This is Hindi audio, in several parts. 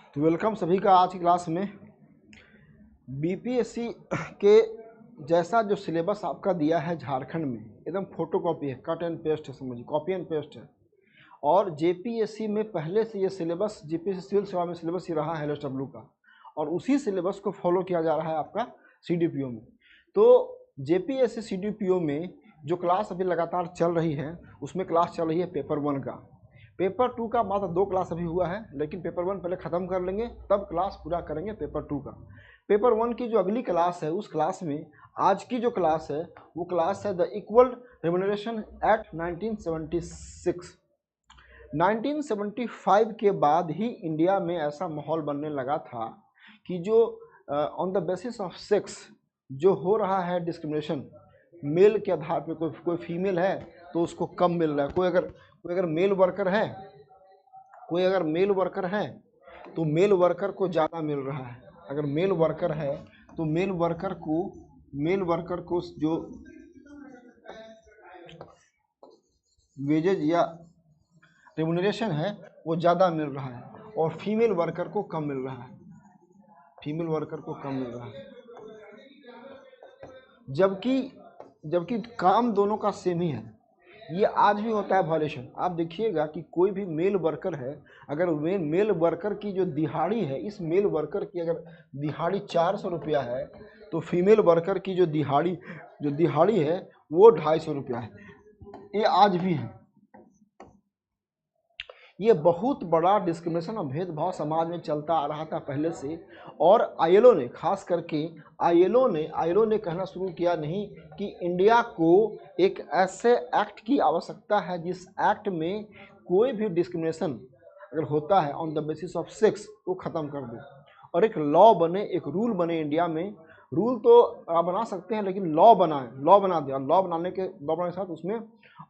तो वेलकम सभी का आज की क्लास में। बीपीएससी के जैसा जो सिलेबस आपका दिया है झारखंड में एकदम फोटो कॉपी है, कट एंड पेस्ट है, समझिए कॉपी एंड पेस्ट है। और जेपीएससी में पहले से ये सिलेबस, जेपीएससी सिविल सेवा में सिलेबस ही रहा है एलएसडब्ल्यू का, और उसी सिलेबस को फॉलो किया जा रहा है आपका सीडीपीओ में। तो जेपीएससी सीडीपीओ में जो क्लास अभी लगातार चल रही है उसमें क्लास चल रही है पेपर 1 का। पेपर 2 का मात्र 2 क्लास अभी हुआ है, लेकिन पेपर 1 पहले ख़त्म कर लेंगे तब क्लास पूरा करेंगे पेपर 2 का। पेपर 1 की जो अगली क्लास है उस क्लास में आज की जो क्लास है वो क्लास है द इक्वल रेम्यूनरेशन एक्ट 1976। 1975 के बाद ही इंडिया में ऐसा माहौल बनने लगा था कि जो on the basis of sex जो हो रहा है डिस्क्रिमिनेशन, मेल के आधार पे कोई फीमेल है तो उसको कम मिल रहा है, कोई अगर मेल वर्कर है तो मेल वर्कर को ज़्यादा मिल रहा है। अगर मेल वर्कर है तो मेल वर्कर को जो वेजेज या रेम्यूनरेशन है वो ज़्यादा मिल रहा है, और फीमेल वर्कर को कम मिल रहा है, जबकि काम दोनों का सेम ही है। ये आज भी होता है वायलेशन। आप देखिएगा कि कोई भी मेल वर्कर है, अगर मेल वर्कर की जो दिहाड़ी है, इस मेल वर्कर की अगर दिहाड़ी 400 रुपया है तो फीमेल वर्कर की जो दिहाड़ी है वो 250 रुपया है। ये आज भी है। ये बहुत बड़ा डिस्क्रिमिनेशन और भेदभाव समाज में चलता आ रहा था पहले से, और आईएलओ ने, खास करके आईएलओ ने कहना शुरू किया नहीं कि इंडिया को एक ऐसे एक्ट की आवश्यकता है जिस एक्ट में कोई भी डिस्क्रिमिनेशन अगर होता है on the basis of sex वो ख़त्म कर दे, और एक लॉ बने, एक रूल बने इंडिया में। रूल तो आप बना सकते हैं लेकिन लॉ बना दे, और लॉ बनाने के साथ उसमें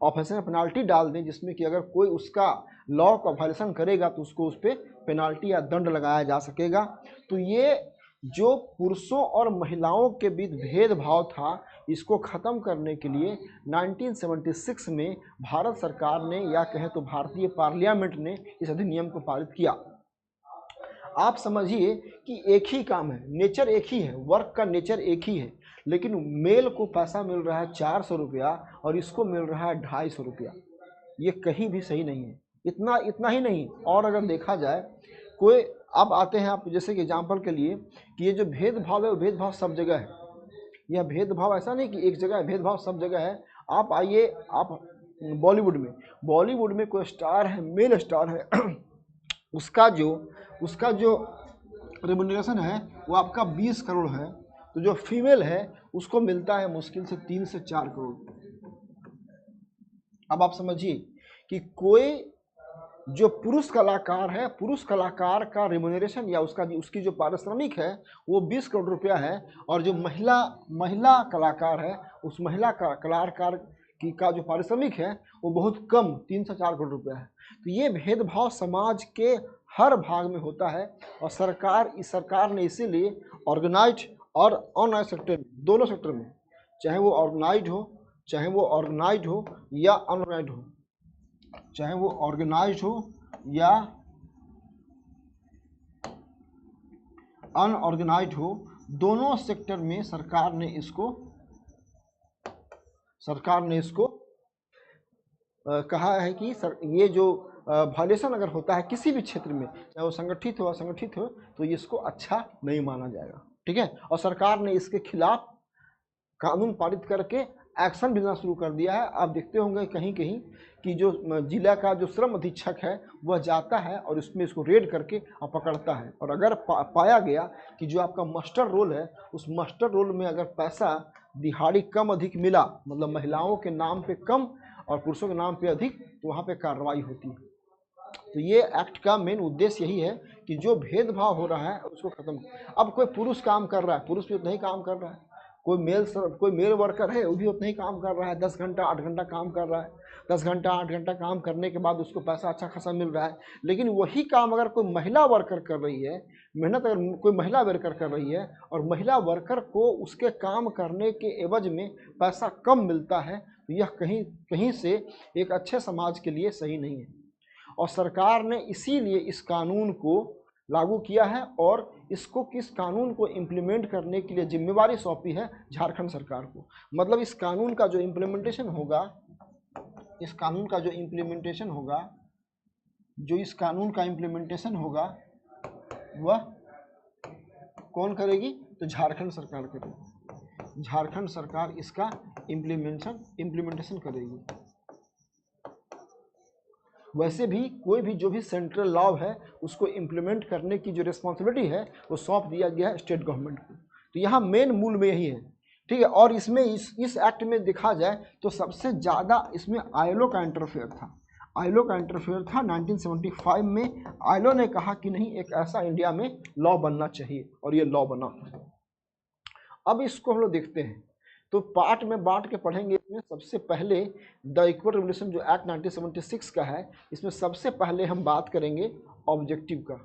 ऑफेंसिव पेनाल्टी डाल दें, जिसमें कि अगर कोई उसका लॉ का वायलेशन करेगा तो उसको उस पर पेनाल्टी या दंड लगाया जा सकेगा। तो ये जो पुरुषों और महिलाओं के बीच भेदभाव था इसको ख़त्म करने के लिए 1976 में भारत सरकार ने, या कहें तो भारतीय पार्लियामेंट ने, इस अधिनियम को पारित किया। आप समझिए कि एक ही काम है, नेचर एक ही है, वर्क का नेचर एक ही है, लेकिन मेल को पैसा मिल रहा है 400 रुपया और इसको मिल रहा है 250 रुपया। ये कहीं भी सही नहीं है। इतना ही नहीं, और अगर देखा जाए कोई, अब आते हैं आप जैसे कि एग्जाम्पल के लिए कि ये जो भेदभाव है वो भेदभाव सब जगह है। यह भेदभाव ऐसा नहीं कि एक जगह है, भेदभाव सब जगह है। आप आइए, आप बॉलीवुड में कोई स्टार है, मेल स्टार है उसका जो रेम्यूनरेशन है वो आपका 20 करोड़ है, तो जो फीमेल है उसको मिलता है मुश्किल से 3 से 4 करोड़। अब आप समझिए कि कोई जो पुरुष कलाकार है, पुरुष कलाकार का रेम्यूनरेशन या उसकी जो पारिश्रमिक है वो 20 करोड़ रुपया है, और जो महिला कलाकार है उस महिला कलाकार का जो पारिश्रमिक है वो बहुत कम, 3 से 4 करोड़ रुपया है। तो ये भेदभाव समाज के हर भाग में होता है, और सरकार ने इसीलिए ऑर्गेनाइज और अनऑर्गेनाइज सेक्टर में, दोनों सेक्टर में, चाहे वो ऑर्गेनाइज हो या अनऑर्गेनाइज हो, दोनों सेक्टर में सरकार ने इसको कहा है कि ये जो वायलेशन अगर होता है किसी भी क्षेत्र में, चाहे वो संगठित हो असंगठित हो, तो इसको अच्छा नहीं माना जाएगा। ठीक है, और सरकार ने इसके खिलाफ कानून पारित करके एक्शन भी लेना शुरू कर दिया है। आप देखते होंगे कहीं कहीं कि जो जिला का जो श्रम अधीक्षक है वह जाता है और उसमें इसको रेड करके पकड़ता है, और अगर पाया गया कि जो आपका मास्टर रोल है उस मास्टर रोल में अगर पैसा दिहाड़ी कम अधिक मिला, मतलब महिलाओं के नाम पे कम और पुरुषों के नाम पे अधिक, तो वहाँ पे कार्रवाई होती है। तो ये एक्ट का मेन उद्देश्य यही है कि जो भेदभाव हो रहा है उसको खत्म। अब कोई पुरुष काम कर रहा है, पुरुष भी उतना ही काम कर रहा है, कोई मेल वर्कर है वो भी उतना ही काम कर रहा है, 10 घंटा 8 घंटा काम कर रहा है। 10 घंटा 8 घंटा काम करने के बाद उसको पैसा अच्छा खासा मिल रहा है। लेकिन वही काम अगर कोई महिला वर्कर कर रही है, मेहनत अगर कोई महिला वर्कर कर रही है और महिला वर्कर को उसके काम करने के एवज में पैसा कम मिलता है, तो यह कहीं कहीं से एक अच्छे समाज के लिए सही नहीं है। और सरकार ने इसीलिए इस कानून को लागू किया है और इसको किस कानून को इम्प्लीमेंट करने के लिए जिम्मेवारी सौंपी है झारखंड सरकार को। मतलब इस कानून का जो इम्प्लीमेंटेशन होगा, इस कानून का जो इम्प्लीमेंटेशन होगा, वह कौन करेगी? तो झारखंड सरकार करेगी। झारखंड सरकार इसका इम्प्लीमेंटेशन करेगी। वैसे भी कोई भी जो भी सेंट्रल लॉ है उसको इम्प्लीमेंट करने की जो रिस्पॉन्सिबिलिटी है वो सौंप दिया गया है स्टेट गवर्नमेंट को। तो यहाँ मेन मूल में यही है, ठीक है। और इसमें इस एक्ट में देखा जाए तो सबसे ज़्यादा इसमें आईएलओ का इंटरफेयर था। 1975 में आईएलओ ने कहा कि नहीं, एक ऐसा इंडिया में लॉ बनना चाहिए, और ये लॉ बना। अब इसको हम लोग देखते हैं, तो पार्ट में बांट के पढ़ेंगे। इसमें सबसे पहले द इक्वल रिवोल्यूशन जो एक्ट 1976 का है, इसमें सबसे पहले हम बात करेंगे ऑब्जेक्टिव का।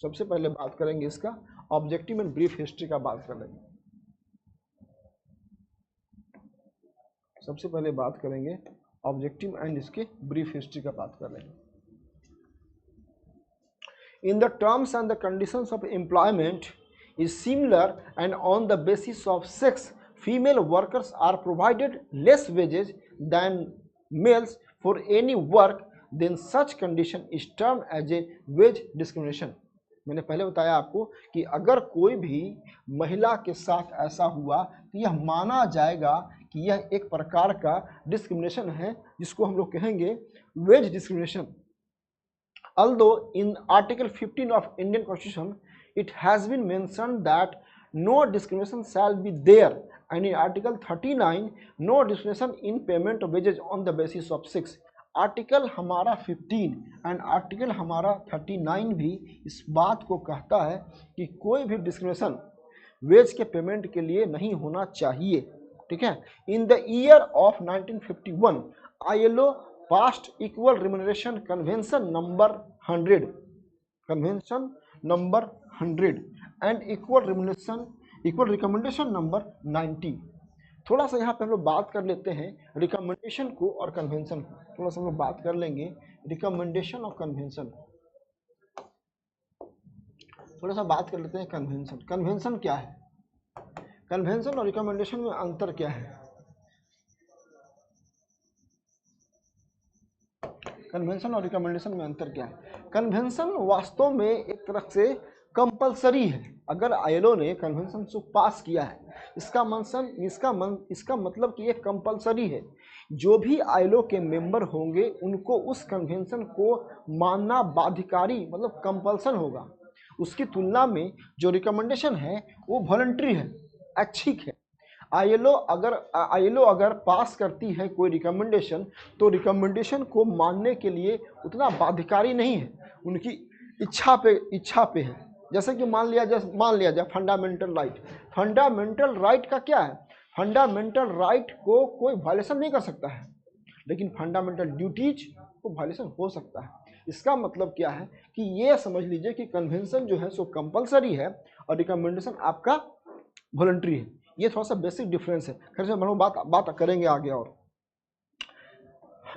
सबसे पहले बात करेंगे इसका ऑब्जेक्टिव एंड ब्रीफ हिस्ट्री का बात करेंगे। सबसे पहले बात करेंगे ऑब्जेक्टिव एंड इसके ब्रीफ हिस्ट्री का बात कर लेंगे। In the terms and the conditions of employment is similar, and on the basis of sex female workers are provided less wages than males for any work, then such condition is termed as a wage discrimination। मैंने पहले बताया आपको कि अगर कोई भी महिला के साथ ऐसा हुआ तो यह माना जाएगा कि यह एक प्रकार का डिस्क्रिमिनेशन है, जिसको हम लोग कहेंगे wage discrimination. Although in Article 15 of Indian Constitution it has been mentioned that no discrimination shall be there, and in Article 39 no discrimination in payment of wages on the basis of sex। Article हमारा 15 एंड आर्टिकल हमारा 39 भी इस बात को कहता है कि कोई भी डिस्क्रिमिनेशन वेज के पेमेंट के लिए नहीं होना चाहिए, ठीक है। In the year of 1951 ILO past equal remuneration convention number 100, convention number 100 and equal recommendation number 90। थोड़ा सा यहाँ पे हम लोग बात कर लेते हैं रिकमेंडेशन को और कन्वेंशन को। थोड़ा सा हम लोग बात कर लेंगे रिकमेंडेशन और कन्वेंशन। थोड़ा सा बात कर लेते हैं कन्वेंशन। कन्वेंशन क्या है? कन्वेंशन और रिकमेंडेशन में अंतर क्या है? कन्वेंशन और रिकमेंडेशन में अंतर क्या है? कन्वेंशन वास्तव में एक तरह से कंपलसरी है। अगर आईएलओ ने कन्वेंशन को पास किया है, इसका मतलब कि ये कंपलसरी है। जो भी आईएलओ के मेंबर होंगे उनको उस कन्वेंशन को मानना बाध्यकारी, मतलब कंपल्सन होगा। उसकी तुलना में जो रिकमेंडेशन है वो वॉलंटरी है, ऐच्छिक है। आईएलओ अगर पास करती है कोई रिकमेंडेशन, तो रिकमेंडेशन को मानने के लिए उतना बाध्यकारी नहीं है, उनकी इच्छा पे है। जैसे कि मान लिया जाए फंडामेंटल राइट का क्या है? फंडामेंटल राइट को कोई वायलेशन नहीं कर सकता है, लेकिन फंडामेंटल ड्यूटीज को वायलेशन हो सकता है। इसका मतलब क्या है कि ये समझ लीजिए कि कन्वेंशन जो है सो कंपलसरी है और रिकमेंडेशन आपका वॉलंटरी है। ये थोड़ा सा बेसिक डिफरेंस है। खैर से हम लोग बात करेंगे आगे। और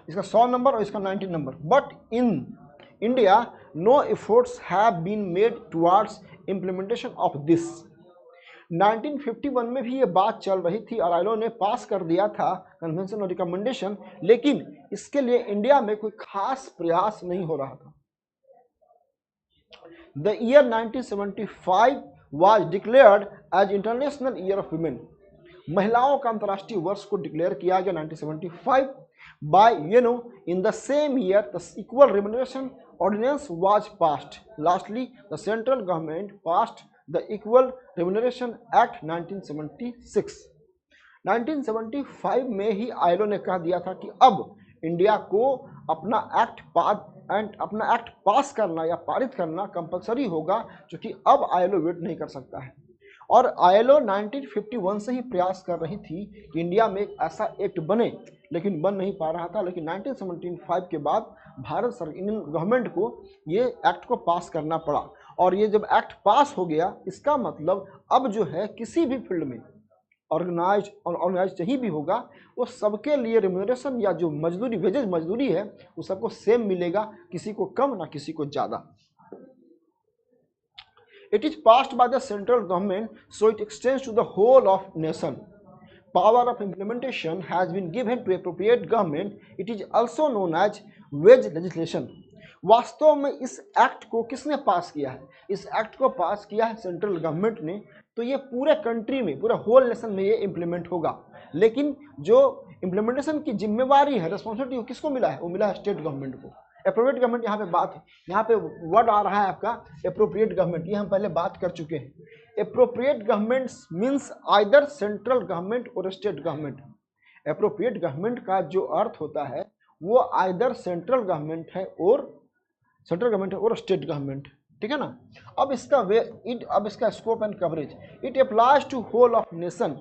इसका 100 नंबर और इसका 90 number. But in India no efforts have been made towards implementation of this. 1951 में भी ये बात चल रही थी और आईएलओ ने पास कर दिया था कन्वेंशन और रिकमेंडेशन, लेकिन इसके लिए इंडिया में कोई खास प्रयास नहीं हो रहा था। The year 1975 was declared as International Year of Women। महिलाओं का अंतर्राष्ट्रीय वर्ष को डिक्लेयर किया गया 1975 by UNO। In the same year the Equal Remuneration Ordinance was passed। Lastly the central government passed the Equal Remuneration Act 1976। 1975 में ही आईएलओ ने कह दिया था कि अब इंडिया को अपना एक्ट पास करना या पारित करना कंपलसरी होगा, जो कि अब आईएलओ वेट नहीं कर सकता है। और आईएलओ 1951 से ही प्रयास कर रही थी कि इंडिया में एक ऐसा एक्ट बने, लेकिन बन नहीं पा रहा था। लेकिन 1975 के बाद भारत सरकार, इंडियन गवर्नमेंट को ये एक्ट को पास करना पड़ा। और ये जब एक्ट पास हो गया, इसका मतलब अब जो है किसी भी फील्ड में ऑर्गेनाइज कहीं भी होगा, वो सबके लिए रिम्यूनरेशन या जो मजदूरी वेजेज मजदूरी है वो सबको सेम मिलेगा, किसी को कम ना किसी को ज़्यादा। It is passed by the central government so it extends to the whole of nation. Power of implementation has been given to appropriate government. It is also known as wage legislation. वास्तव में इस एक्ट को किसने पास किया है? इस एक्ट को पास किया है सेंट्रल गवर्नमेंट ने। तो ये पूरे कंट्री में, पूरा होल नेशन में ये इम्प्लीमेंट होगा, लेकिन जो इम्प्लीमेंटेशन की जिम्मेवारी है, रिस्पॉन्सिबिलिटी किसको मिला है? वो मिला है स्टेट गवर्नमेंट को। अप्रोप्रिएट गवर्नमेंट यहाँ पे बात है, यहाँ पे वर्ड आ रहा है आपका अप्रोप्रिएट गवर्नमेंट, ये हम पहले बात कर चुके हैं। Appropriate government means either central government और स्टेट गवर्नमेंट। अप्रोप्रिएट गवर्नमेंट का जो अर्थ होता है वो आइदर सेंट्रल गवर्नमेंट है और स्टेट गवर्नमेंट, ठीक है ना। अब इसका scope and coverage, it applies to whole of nation,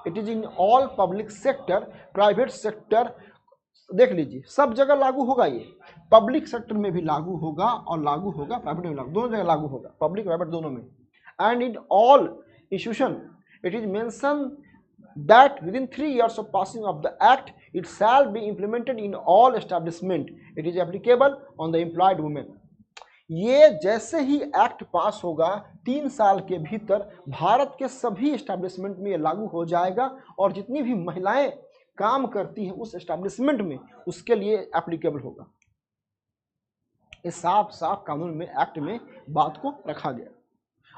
it is in all public sector, private sector, देख लीजिए सब जगह लागू होगा। ये पब्लिक सेक्टर में भी लागू होगा और लागू होगा प्राइवेट में, दोनों जगह लागू होगा, पब्लिक प्राइवेट दोनों में। And in all institution it is mention that within 3 years of passing of the act it shall be implemented in all establishment, it is applicable on the employed women। ये जैसे ही एक्ट पास होगा 3 साल के भीतर भारत के सभी एस्टेब्लिशमेंट में ये लागू हो जाएगा और जितनी भी महिलाएं काम करती हैं उस एस्टेब्लिशमेंट में उसके लिए एप्लीकेबल होगा। ये साफ साफ कानून में, एक्ट में बात को रखा गया।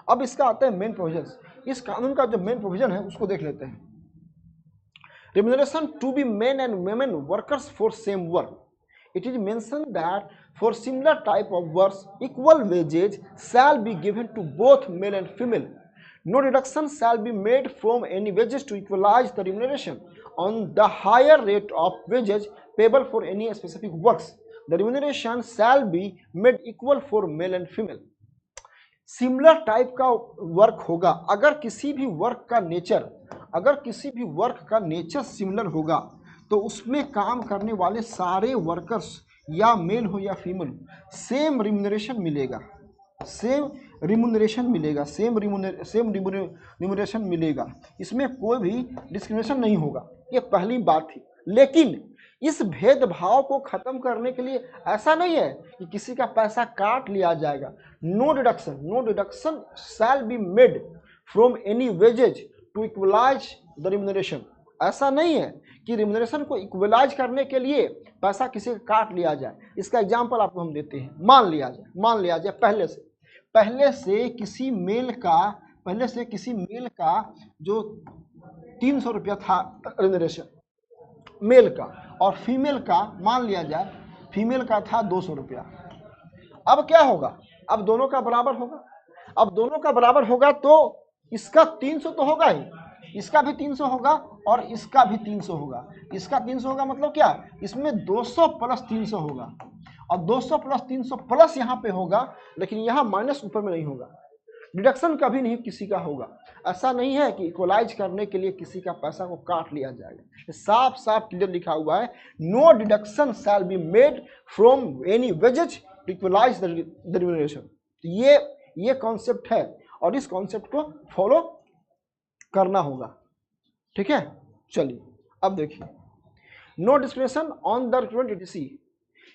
अब इसका आता है मेन प्रोविजंस। इस कानून का जो मेन प्रोविजन है उसको देख लेते हैं। Remuneration to be men and women workers for same work. It is mentioned that for similar type of works, equal wages shall be given to both male and female. No deduction shall be made from any wages to equalize the remuneration on the higher rate of wages payable for any specific works. The remuneration shall be made equal for male and female. Similar type का वर्क होगा, अगर किसी भी वर्क का नेचर सिमिलर होगा तो उसमें काम करने वाले सारे वर्कर्स या मेल हो या फीमेल सेम रिम्यूनरेशन मिलेगा, इसमें कोई भी डिस्क्रिमिनेशन नहीं होगा। ये पहली बात थी। लेकिन इस भेदभाव को खत्म करने के लिए ऐसा नहीं है कि किसी का पैसा काट लिया जाएगा। No deduction shall be made from any wages to equalise the remuneration. ऐसा नहीं है कि रिम्यूनरेशन को इक्वलाइज करने के लिए पैसा किसी का काट लिया जाए। इसका एग्जांपल आपको हम देते हैं। मान लिया जाए पहले से किसी मेल का जो 300 रुपया था रिम्यूनरेशन मेल का, और फीमेल का मान लिया जाए फीमेल का था 200 रुपया। अब क्या होगा? अब दोनों का बराबर होगा तो इसका 300 तो होगा ही, इसका भी 300 होगा और इसका भी 300 होगा। इसका 300 होगा मतलब क्या? इसमें 200 प्लस 300 होगा और 200 प्लस 300 प्लस यहाँ पे होगा, लेकिन यहाँ माइनस ऊपर में नहीं होगा। डिडक्शन कभी नहीं किसी का होगा। ऐसा नहीं है कि इक्वलाइज करने के लिए किसी का पैसा को काट लिया जाएगा। साफ साफ क्लियर लिखा हुआ है, no deduction shall be made from any wages to equalise the remuneration. ये कॉन्सेप्ट है और इस कॉन्सेप्ट को फॉलो करना होगा, ठीक है। चलिए अब देखिए, no discrimination on the recruitment ETC।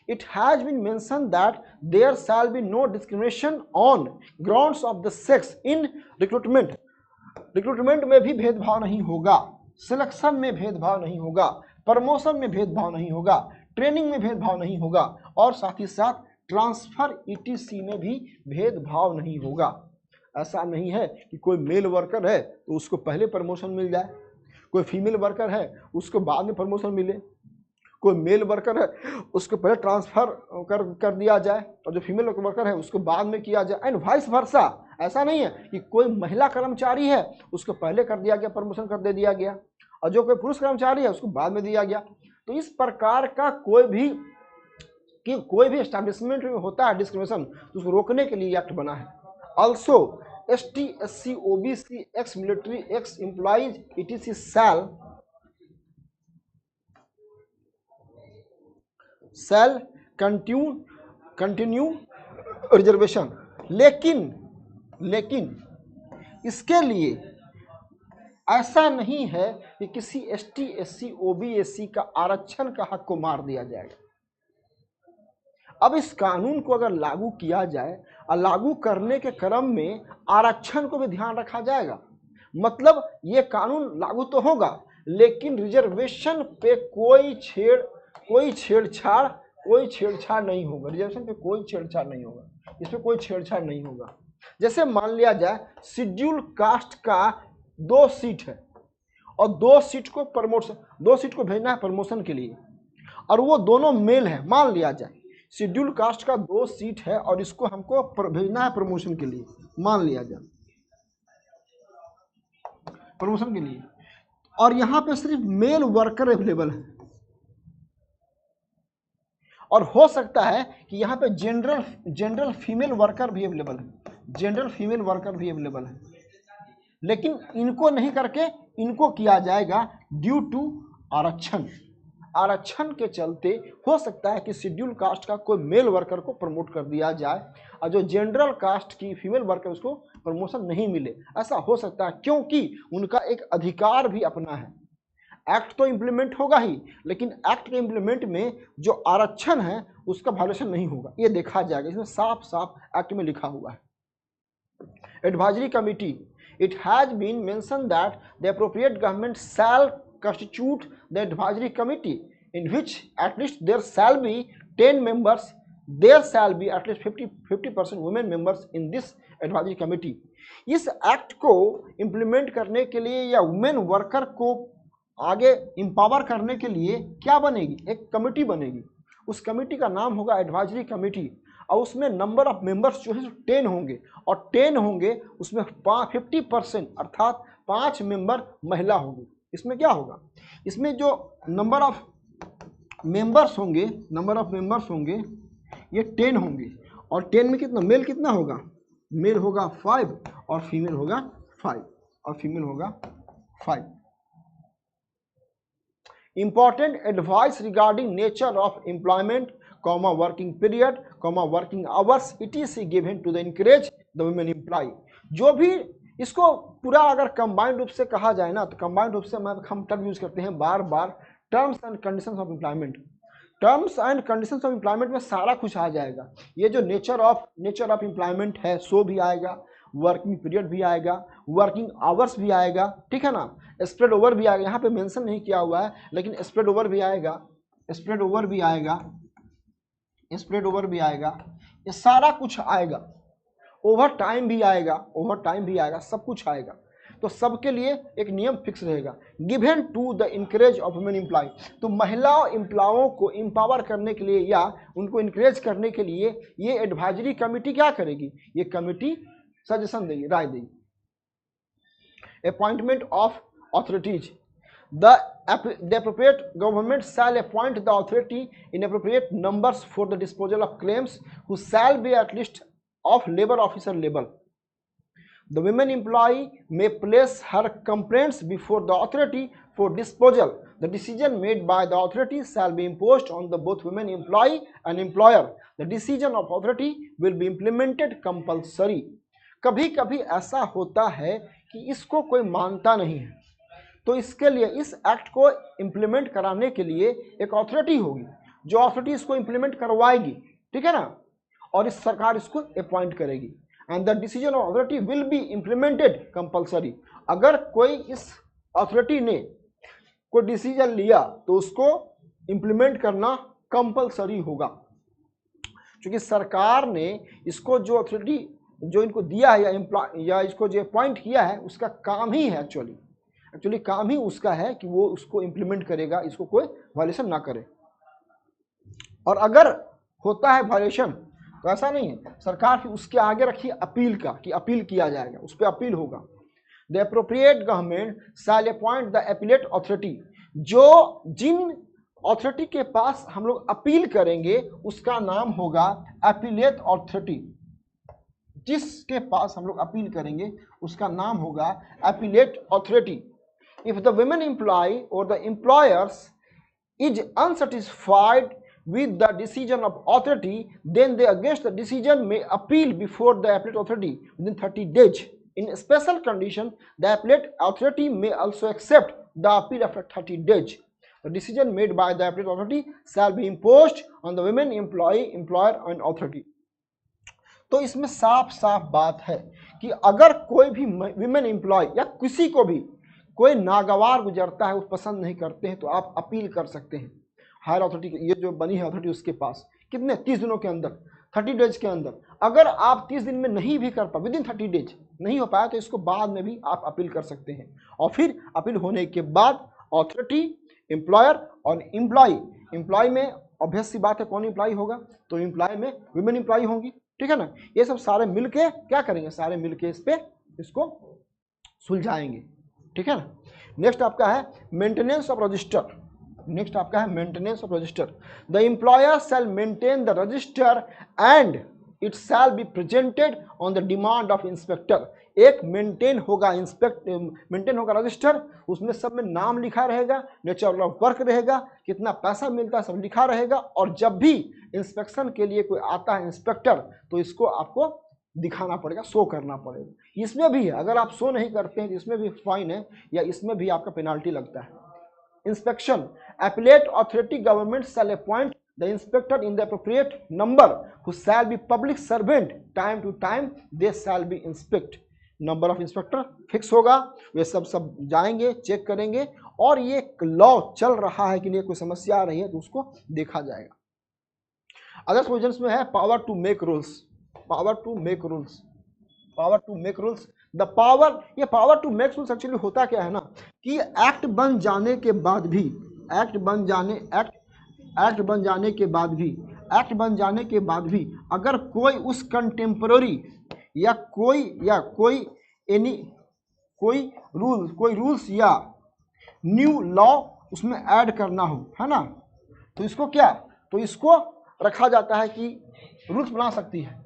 It has been mentioned that there shall be no discrimination on grounds of the sex in recruitment। Recruitment में भी भेदभाव नहीं होगा, सिलेक्शन में भेदभाव नहीं होगा, प्रमोशन में भेदभाव नहीं होगा, ट्रेनिंग में भेदभाव नहीं होगा और साथ ही साथ ट्रांसफर ETC में भी भेदभाव नहीं होगा। ऐसा नहीं है कि कोई मेल वर्कर है तो उसको पहले प्रमोशन मिल जाए, कोई फीमेल वर्कर है उसको बाद में प्रमोशन मिले, कोई मेल वर्कर है उसको पहले ट्रांसफर कर दिया जाए और जो फीमेल वर्कर है उसको बाद में किया जाए, एंड वाइस वर्सा। ऐसा नहीं है कि कोई महिला कर्मचारी है उसको पहले कर दिया गया, प्रमोशन कर दे दिया गया, और जो कोई पुरुष कर्मचारी है उसको बाद में दिया गया। तो इस प्रकार का कोई भी एस्टैब्लिशमेंट में होता है डिस्क्रिमिनेशन तो उसको रोकने के लिए एक्ट बना है। Also ST SC OBC ex military x employees ETC shall continue reservation. लेकिन इसके लिए ऐसा नहीं है कि किसी ST SC OBC का आरक्षण का हक को मार दिया जाएगा। अब इस कानून को अगर लागू किया जाए और लागू करने के क्रम में आरक्षण को भी ध्यान रखा जाएगा, मतलब ये कानून लागू तो होगा लेकिन रिजर्वेशन पे कोई छेड़छाड़ नहीं होगा। रिजर्वेशन पे कोई छेड़छाड़ नहीं होगा, इसमें कोई छेड़छाड़ नहीं होगा। जैसे मान लिया जाए शेड्यूल कास्ट का 2 सीट है और 2 सीट को भेजना है प्रमोशन के लिए और वो दोनों मेल है। मान लिया जाए शेड्यूल कास्ट का 2 सीट है और इसको हमको भेजना है प्रमोशन के लिए, मान लिया जाए प्रमोशन के लिए, और यहाँ पे सिर्फ मेल वर्कर अवेलेबल है और हो सकता है कि यहाँ पे जनरल फीमेल वर्कर भी अवेलेबल है, लेकिन इनको नहीं करके इनको किया जाएगा ड्यू टू आरक्षण के चलते हो सकता है कि शेड्यूल कास्ट का कोई मेल वर्कर को प्रमोट कर दिया जाए और जो जनरल कास्ट की फीमेल वर्कर उसको प्रमोशन नहीं मिले। ऐसा हो सकता है क्योंकि उनका एक अधिकार भी अपना है। एक्ट तो इम्प्लीमेंट होगा ही, लेकिन एक्ट के इम्प्लीमेंट में जो आरक्षण है उसका वायलेशन नहीं होगा, ये देखा जाएगा। इसमें साफ साफ एक्ट में लिखा हुआ है। Advisory committee, it has been mention that the appropriate government shall constitute the advisory committee in which at least there shall be 10 members, there shall be at least 50% women members in this advisory committee। इस एक्ट को इम्प्लीमेंट करने के लिए या वुमेन वर्कर को आगे एम्पावर करने के लिए क्या बनेगी, एक कमिटी बनेगी। उस कमिटी का नाम होगा एडवाइजरी कमिटी और उसमें नंबर ऑफ मेंबर्स जो है 10 होंगे और 10 होंगे उसमें 50% अर्थात 5 मेंबर महिला होंगी। इसमें क्या होगा, इसमें जो नंबर ऑफ मेंबर्स होंगे ये 10 होंगे और 10 में कितना मेल कितना होगा, मेल होगा 5 और फीमेल होगा 5। Important advice regarding nature of employment, working period, working hours, it is given to the encourage the women employ. जो भी इसको पूरा अगर कंबाइंड रूप से कहा जाए ना, तो कंबाइंड रूप से हम टर्म यूज करते हैं बार बार, terms and conditions of employment. Terms and conditions of employment में सारा कुछ आ जाएगा। ये जो नेचर ऑफ एम्प्लॉयमेंट है सो भी आएगा, वर्किंग पीरियड भी आएगा, वर्किंग आवर्स भी आएगा, ठीक है ना, स्प्रेड ओवर भी आएगा। यहाँ पे मेंशन नहीं किया हुआ है लेकिन स्प्रेड ओवर भी आएगा, ये सारा कुछ आएगा। ओवर टाइम भी आएगा, सब कुछ आएगा। तो सबके लिए एक नियम फिक्स रहेगा। Given to the encourage of women employ, तो महिला एम्प्लॉयों को एम्पावर करने के लिए या उनको इनकरेज करने के लिए ये एडवाइजरी कमिटी क्या करेगी, ये कमिटी सजेशन देगी, राय देगी। Appointment of authorities, the appropriate government shall appoint the authority in appropriate numbers for the disposal of claims who shall be at least of labor officer level. The women employee may place her complaints before the authority for disposal. The decision made by the authority shall be imposed on the both women employee and employer. The decision of authority will be implemented compulsory. कभी कभी ऐसा होता है कि इसको कोई मानता नहीं है, तो इसके लिए इस एक्ट को इम्प्लीमेंट कराने के लिए एक अथॉरिटी होगी, जो अथॉरिटी इसको इम्प्लीमेंट करवाएगी, ठीक है ना, और इस सरकार इसको अपॉइंट करेगी। And the decision of authority will be implemented compulsory. अगर कोई इस अथॉरिटी ने कोई डिसीजन लिया तो उसको इम्प्लीमेंट करना कंपलसरी होगा, क्योंकि सरकार ने इसको जो अथॉरिटी जो इनको दिया है या इसको जो अपॉइंट किया है उसका काम ही है एक्चुअली काम ही उसका है कि वो उसको इम्प्लीमेंट करेगा, इसको कोई वायलेशन ना करे। और अगर होता है वायलेशन तो ऐसा नहीं है, सरकार फिर उसके आगे रखी अपील का कि अपील किया जाएगा, उस पर अपील होगा। The appropriate government shall appoint the appellate authority, जो जिन अथॉरिटी के पास हम लोग अपील करेंगे उसका नाम होगा अपीलेट अथॉरिटी। जिसके पास हम लोग अपील करेंगे उसका नाम होगा appellate authority. If the women employee or the employers is unsatisfied with the decision of authority, then they against the decision may appeal before the appellate authority within 30 days. In special condition, the appellate authority may also accept the appeal after 30 days. The decision made by the appellate authority shall be imposed on the women employee, employer and authority. तो इसमें साफ साफ बात है कि अगर कोई भी विमेन एम्प्लॉय या किसी को भी कोई नागवार गुजरता है, वो पसंद नहीं करते हैं, तो आप अपील कर सकते हैं हायर अथॉरिटी, ये जो बनी है अथॉरिटी उसके पास, कितने 30 दिनों के अंदर, 30 डेज के अंदर। अगर आप 30 दिन में नहीं भी कर पाए, विद इन 30 डेज नहीं हो पाया, तो इसको बाद में भी आप अपील कर सकते हैं। और फिर अपील होने के बाद अथॉरिटी, एम्प्लॉयर और एम्प्लॉय में ऑब्वियस सी बात है कौन एम्प्लॉय होगा, तो एम्प्लॉय में विमेन एम्प्लॉय होंगी, ठीक है ना। ये सब सारे मिलके क्या करेंगे, सारे मिलके इसको सुलझाएंगे, ठीक है ना। नेक्स्ट आपका है मेंटेनेंस ऑफ रजिस्टर। नेक्स्ट आपका है maintenance of register. The employer shall maintain the register and it shall be presented on the demand of inspector. एक मेंटेन होगा रजिस्टर, उसमें सब में नाम लिखा रहेगा, नेचर ऑफ वर्क रहेगा, कितना पैसा मिलता है सब लिखा रहेगा, और जब भी इंस्पेक्शन के लिए कोई आता है इंस्पेक्टर, तो इसको आपको दिखाना पड़ेगा, शो करना पड़ेगा। इसमें भी है, अगर आप शो नहीं करते हैं तो इसमें भी फाइन है, या इसमें भी आपका पेनाल्टी लगता है। Inspection, appellate authority government shall appoint the inspector in the appropriate number who shall be public servant, time to time they shall be inspect। Number of inspector fix होगा, वे सब जाएंगे, चेक करेंगे, और ये लॉ चल रहा है कि नहीं, कोई समस्या आ रही है तो उसको देखा जाएगा। अदर प्रोविजंस में है power to make rules. Power to make rules, power to make rules, the power, ये power to make rules actually होता क्या है ना, कि एक्ट बन जाने के बाद भी, एक्ट बन जाने के बाद भी अगर कोई उस कंटेम्पररी या कोई रूल्स या न्यू लॉ उसमें ऐड करना हो, है ना, तो इसको क्या, तो इसको रखा जाता है कि रूल्स बना सकती है।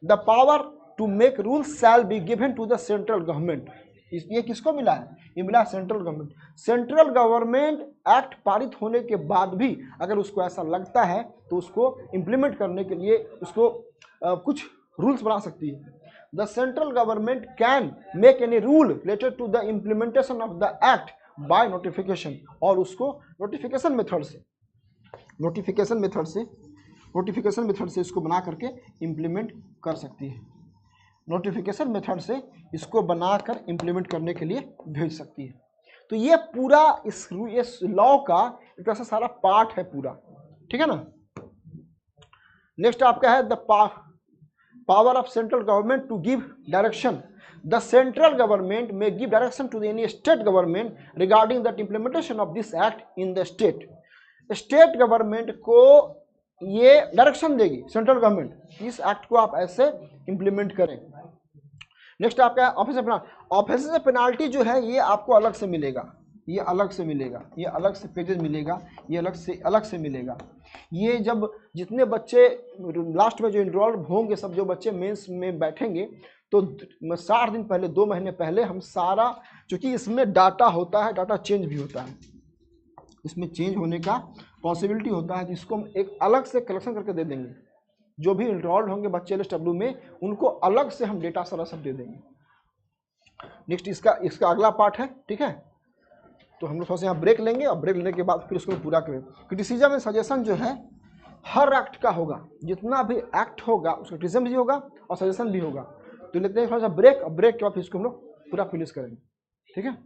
The power to make rules shall be given to the central government. ये किसको मिला है, ये मिला central government. Central government act पारित होने के बाद भी अगर उसको ऐसा लगता है तो उसको इम्प्लीमेंट करने के लिए उसको कुछ रूल्स बना सकती है। The central government can make any rule related to the implementation of the act by notification, और उसको नोटिफिकेशन मेथड से इसको बना करके इम्प्लीमेंट कर सकती है। नोटिफिकेशन मेथड से इसको बनाकर इम्प्लीमेंट करने के लिए भेज सकती है। तो ये पूरा इस लॉ का एक तरह से सारा पार्ट है पूरा, ठीक है ना। नेक्स्ट आपका है the power of central government to give direction. The central government में give direction to any state government regarding the implementation of this act in the state. State government को ये डायरेक्शन देगी सेंट्रल गवर्नमेंट, इस एक्ट को आप ऐसे इम्प्लीमेंट करें। नेक्स्ट आपका office of penalty. Office of penalty जो है ये आपको अलग से मिलेगा, ये अलग से पेजेज मिलेगा, ये अलग से मिलेगा। ये जब जितने बच्चे लास्ट में जो इनरोल्व होंगे, सब जो बच्चे मेंस में बैठेंगे, तो 60 दिन पहले, 2 महीने पहले हम सारा, क्योंकि इसमें डाटा होता है, डाटा चेंज भी होता है, इसमें चेंज होने का पॉसिबिलिटी होता है, जिसको हम एक अलग से कलेक्शन करके दे देंगे। जो भी इनरोल्ड होंगे बच्चे LSW में, उनको अलग से हम डेटा सारा सब दे देंगे। नेक्स्ट इसका अगला पार्ट है, ठीक है। तो हम लोग थोड़ा सा यहाँ ब्रेक लेंगे, और ब्रेक लेने के बाद फिर उसको पूरा करें। क्रिटिसिज्म एंड सजेशन जो है हर एक्ट का होगा, जितना भी एक्ट होगा उसका क्रिटिसिज्म भी होगा और सजेशन भी होगा। तो लेते हैं थोड़ा सा ब्रेक, और ब्रेक के बाद फिर इसको हम लोग पूरा फिनिश करेंगे, ठीक है।